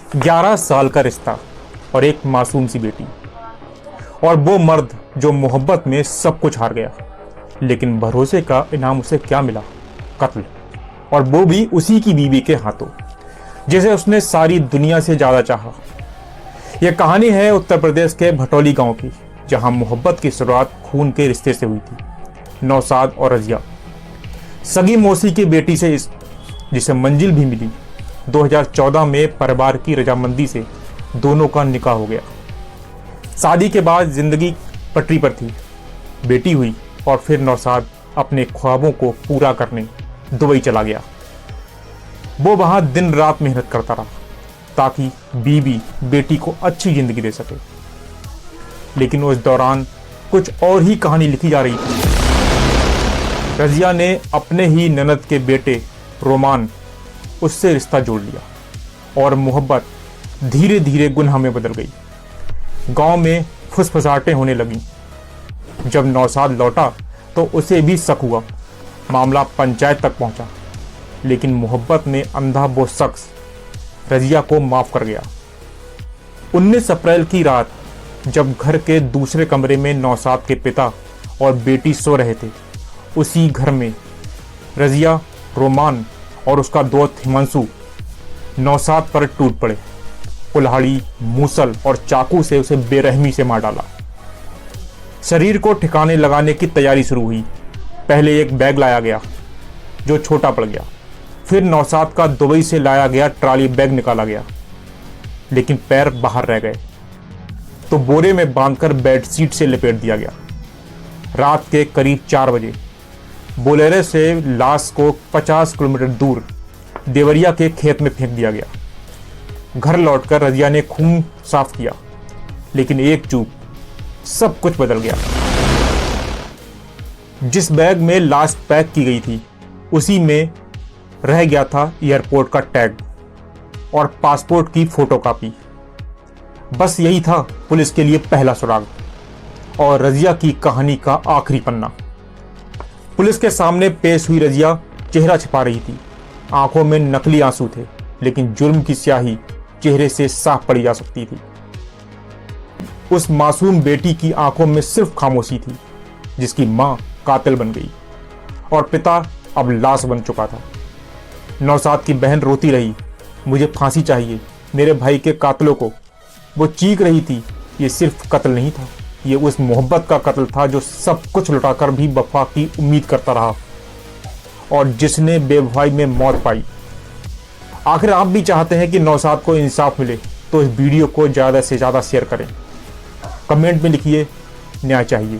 11 साल का रिश्ता और एक मासूम सी बेटी, और वो मर्द जो मोहब्बत में सब कुछ हार गया, लेकिन भरोसे का इनाम उसे क्या मिला? कत्ल, और वो भी उसी की बीवी के हाथों, जिसे उसने सारी दुनिया से ज्यादा चाहा। यह कहानी है उत्तर प्रदेश के भटौली गांव की, जहां मोहब्बत की शुरुआत खून के रिश्ते से हुई थी। नौशाद और रजिया, सगी मौसी की बेटी से जिसे मंजिल भी मिली। 2014 में परिवार की रजामंदी से दोनों का निकाह हो गया। शादी के बाद जिंदगी पटरी पर थी। बेटी हुई और फिर नौशाद अपने ख्वाबों को पूरा करने दुबई चला गया। वो वहां दिन रात मेहनत करता रहा ताकि बीवी बेटी को अच्छी जिंदगी दे सके, लेकिन उस दौरान कुछ और ही कहानी लिखी जा रही थी। रजिया ने अपने ही ननद के बेटे रोमान उससे रिश्ता जोड़ लिया और मोहब्बत धीरे धीरे गुनाह में बदल गई। गांव में फुसफुसाहटें होने लगीं। जब नौशाद लौटा तो उसे भी शक हुआ। मामला पंचायत तक पहुंचा, लेकिन मोहब्बत में अंधा वो शख्स रजिया को माफ कर गया। 19 अप्रैल की रात जब घर के दूसरे कमरे में नौशाद के पिता और बेटी सो रहे थे, उसी घर में रजिया, रोमान और उसका दोस्त हिमांशु नौशाद पर टूट पड़े। कुल्हाड़ी, मूसल और चाकू से उसे बेरहमी से मार डाला। शरीर को ठिकाने लगाने की तैयारी शुरू हुई। पहले एक बैग लाया गया जो छोटा पड़ गया, फिर नौशाद का दुबई से लाया गया ट्रॉली बैग निकाला गया, लेकिन पैर बाहर रह गए तो बोरे में बांधकर बेडशीट से लपेट दिया गया। रात के करीब 4 बजे बोलेरो से लाश को 50 किलोमीटर दूर देवरिया के खेत में फेंक दिया गया। घर लौटकर रजिया ने खून साफ किया, लेकिन एक चूक, सब कुछ बदल गया। जिस बैग में लाश पैक की गई थी, उसी में रह गया था एयरपोर्ट का टैग और पासपोर्ट की फोटोकॉपी। बस यही था पुलिस के लिए पहला सुराग और रजिया की कहानी का आखिरी पन्ना। पुलिस के सामने पेश हुई रजिया चेहरा छिपा रही थी। आंखों में नकली आंसू थे, लेकिन जुर्म की स्याही चेहरे से साफ पड़ी जा सकती थी। उस मासूम बेटी की आंखों में सिर्फ खामोशी थी, जिसकी मां कातिल बन गई और पिता अब लाश बन चुका था। नौशाद की बहन रोती रही, मुझे फांसी चाहिए, मेरे भाई के कातिलों को। वो चीख रही थी, ये सिर्फ कत्ल नहीं था, ये उस मोहब्बत का कत्ल था जो सब कुछ लुटाकर भी वफा की उम्मीद करता रहा और जिसने बेवफाई में मौत पाई। आखिर आप भी चाहते हैं कि नौशाद को इंसाफ मिले, तो इस वीडियो को ज़्यादा से ज़्यादा शेयर करें। कमेंट में लिखिए, न्याय चाहिए।